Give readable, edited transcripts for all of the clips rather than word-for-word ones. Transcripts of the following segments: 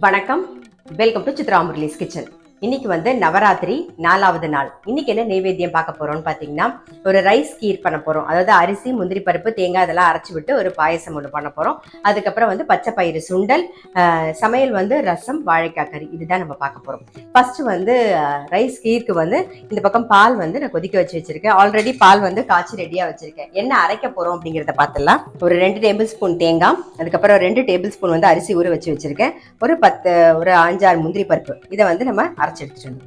வணக்கம், welcome to Chitra Murali's kitchen. இன்னைக்கு வந்து நவராத்திரி 4வது நாள். இன்னைக்கு என்ன நைவேத்தியம் பார்க்க போறோம்னு பார்த்தீங்கன்னா, ஒரு ரைஸ் கீர் பண்ண போறோம். அதாவது அரிசி, முந்திரி பருப்பு, தேங்காய் இதெல்லாம் அரைச்சி விட்டு ஒரு பாயசம் ஒன்று பண்ண போறோம். அதுக்கப்புறம் வந்து பச்சை பயிறு சுண்டல், சமையல் வந்து ரசம், வாழைக்காய் கறி, இதுதான் நம்ம பார்க்க போறோம். ஃபர்ஸ்ட் வந்து ரைஸ் கீருக்கு வந்து இந்த பக்கம் பால் வந்து நான் கொதிக்க வச்சிருக்கேன். ஆல்ரெடி பால் வந்து காய்ச்சி ரெடியா வச்சிருக்கேன். என்ன அரைக்க போறோம் அப்படிங்கிறத பார்த்துடலாம். ஒரு 2 டேபிள் ஸ்பூன் தேங்காய், அதுக்கப்புறம் 2 டேபிள் ஸ்பூன் வந்து அரிசி ஊற வச்சிருக்கேன். ஒரு 5-6 முந்திரி பருப்பு, இதை வந்து நம்ம அரைச்சி எடுத்துட்டு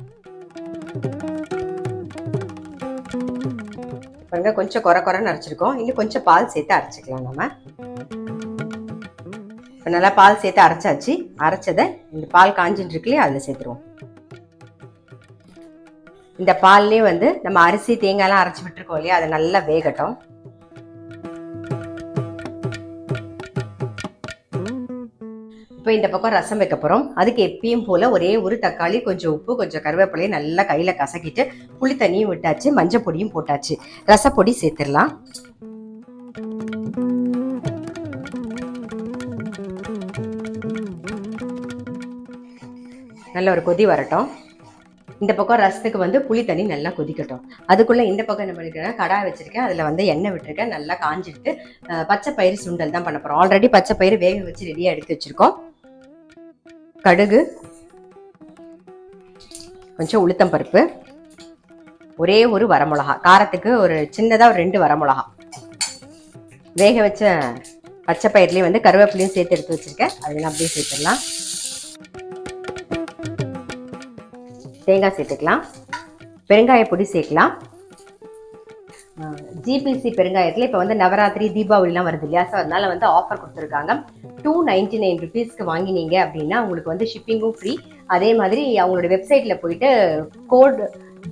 பாருங்க. கொஞ்சம் குறைன்னு அரைச்சிருக்கோம். இன்னும் கொஞ்சம் பால் சேர்த்து அரைச்சிக்கலாம். நம்ம நல்லா பால் சேர்த்து அரைச்சாச்சு. அரைச்சதை இந்த பால் காஞ்சின்னு இருக்கு இல்லையா, அதில் சேர்த்துருவோம். இந்த பால்லேயே வந்து நம்ம அரிசி தேங்காய்லாம் அரைச்சி விட்டுருக்கோம் இல்லையா, அதை நல்லா வேகட்டும். இப்போ இந்த பக்கம் ரசம் வைக்க போகிறோம். அதுக்கு எப்பயும் போல் ஒரே ஒரு தக்காளி, கொஞ்சம் உப்பு, கொஞ்சம் கருவேப்பிலையும் நல்லா கையில் கசக்கிட்டு புளி தண்ணியும் விட்டாச்சு, மஞ்சள் பொடியும் போட்டாச்சு. ரசப்பொடி சேர்த்துடலாம். நல்ல ஒரு கொதி வரட்டும். இந்த பக்கம் ரசத்துக்கு வந்து புளி தண்ணி நல்லா கொதிக்கட்டும். அதுக்குள்ளே இந்த பக்கம் என்ன பண்ணிருக்கேன், கடாய் வச்சிருக்கேன். அதில் வந்து எண்ணெய் விட்டுருக்கேன். நல்லா காஞ்சிட்டு பச்சை பயிறு சுண்டல் தான் பண்ண போகிறோம். ஆல்ரெடி பச்சை பயிறு வேக வச்சு ரெடியாக எடுத்து வச்சிருக்கோம். கடுகு, கொஞ்சம் உளுத்தம் பருப்பு, ஒரே ஒரு வரமிளகா, காரத்துக்கு ஒரு சின்னதாக ஒரு 2 வரமிளகா, வேக வச்ச பச்சை பயிர்லேயும் வந்து கருவேப்பிலையும் சேர்த்து எடுத்து வச்சிருக்கேன். அதெல்லாம் அப்படியே சேர்த்துடலாம். தேங்காய் சேர்த்துக்கலாம். பெருங்காய பொடி சேர்க்கலாம். ஜிபிசி பெருங்காயத்தில் இப்போ வந்து நவராத்திரி தீபாவளிலாம் வருது இல்லையா, ஸோ அதனால வந்து ஆஃபர் கொடுத்துருக்காங்க. 299 ருபீஸ்க்கு வாங்கினீங்க அப்படின்னா உங்களுக்கு வந்து ஷிப்பிங்கும் ஃப்ரீ. அதே மாதிரி அவங்களோட வெப்சைட்டில் போயிட்டு கோட்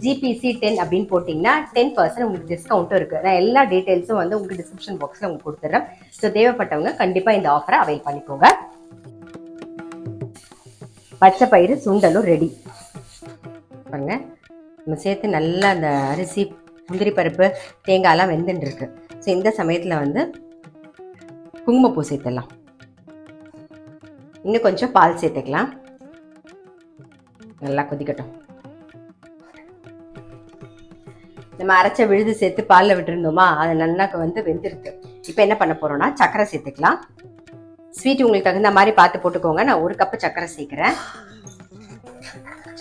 GPC10 அப்படின்னு போட்டிங்கன்னா 10% உங்களுக்கு டிஸ்கவுண்ட்டும் இருக்குது. நான் எல்லா டீட்டெயில்ஸும் வந்து உங்களுக்கு டிஸ்கிரிப்ஷன் பாக்ஸில் உங்களுக்கு கொடுத்துட்றேன். ஸோ தேவைப்பட்டவங்க கண்டிப்பாக இந்த ஆஃபரை அவைல் பண்ணிக்கோங்க. பச்சை பயிறு சுண்டலும் ரெடி பாருங்க. நம்ம சேர்த்து நல்லா அந்த அரிசி, முந்திரி பருப்பு, தேங்காயெல்லாம் வெந்துட்டு இருக்கு. ஸோ இந்த சமயத்தில் வந்து குங்குமப்பூ சேர்த்துடலாம். இன்னும் கொஞ்சம் பால் சேர்த்துக்கலாம். நல்லா கொதிக்கட்டும். நம்ம அரைச்ச விழுது சேர்த்து பாலில் விட்டுருந்தோமா, அது நல்லா வந்து வெந்திருக்கு. இப்போ என்ன பண்ண போறோம்னா சர்க்கரை சேர்த்துக்கலாம். ஸ்வீட் உங்களுக்கு தகுந்த மாதிரி பார்த்து போட்டுக்கோங்க. நான் 1 கப்பு சர்க்கரை சேர்க்குறேன்.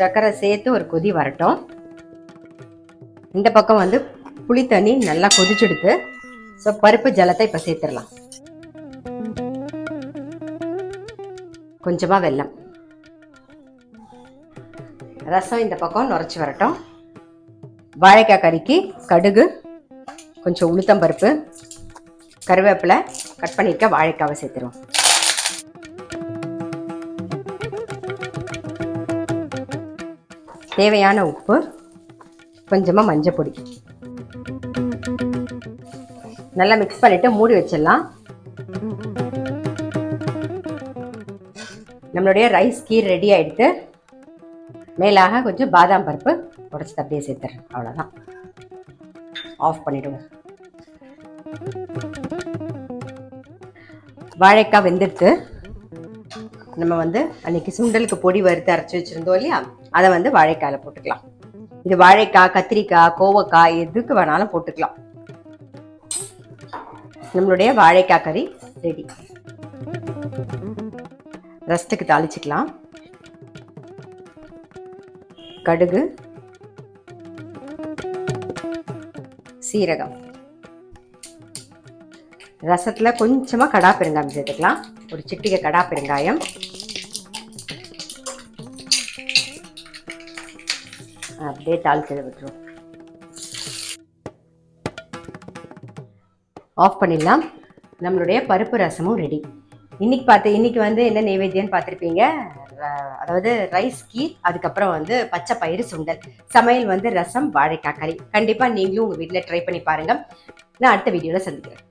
சர்க்கரை சேர்த்து ஒரு கொதி வரட்டும். இந்த பக்கம் வந்து புளி தண்ணி நல்லா கொதிச்சுடுத்து. ஸோ பருப்பு ஜலத்தை இப்போ சேர்த்துடலாம். கொஞ்சமாக வெல்லம். ரசம் இந்த பக்கம் நுரைச்சி வரட்டும். வாழைக்காய் கறிக்கு கடுகு, கொஞ்சம் உளுத்தம் பருப்பு, கருவேப்பிலை, கட் பண்ணியிருக்க வாழைக்காவை சேர்த்துருவோம். தேவையான உப்பு, கொஞ்சமாக மஞ்சள் பொடி, நல்லா மிக்ஸ் பண்ணிட்டு மூடி வச்சிடலாம். நம்மளுடைய ரைஸ் கீர் ரெடி ஆயிடுத்து. மேலாக கொஞ்சம் பாதாம் பருப்பு உடைச்சிட்டு அப்படியே சேர்த்துறேன். அவ்வளோதான், ஆஃப் பண்ணிடுவோம். வாழைக்காய் வெந்துட்டு நம்ம வந்து அன்னைக்கு சுண்டலுக்கு பொடி வறுத்து அரைச்சி வச்சிருந்தோம் இல்லையா, அதை வந்து வாழைக்காயில் போட்டுக்கலாம். இது வாழைக்காய், கத்திரிக்காய், கோவக்காய் எதுக்கு வேணாலும் போட்டுக்கலாம். நம்மளுடைய வாழைக்காய் கறி ரெடி. ரசத்துக்கு தாளிச்சுக்கலாம். கடுகு, சீரகம், ரசத்துல கொஞ்சமா கடா பெருங்காயம் சேர்த்துக்கலாம். ஒரு சிட்டிகை கடா பெருங்காயம். அப்படியே தாளிச்சு விட்டுரும். ஆஃப் பண்ணிடலாம். நம்மளுடைய பருப்பு ரசமும் ரெடி. இன்னைக்கு வந்து என்ன நைவேத்தியம்னு பார்த்துருப்பீங்க. அதாவது ரைஸ் கீர், அதுக்கப்புறம் வந்து பச்சை பயிறு சுண்டல், சமையல் வந்து ரசம், வாழைக்காய் கறி. கண்டிப்பாக நீங்களும் உங்கள் வீட்டில் ட்ரை பண்ணி பாருங்கள். நான் அடுத்த வீடியோவில் சந்திக்கிறேன்.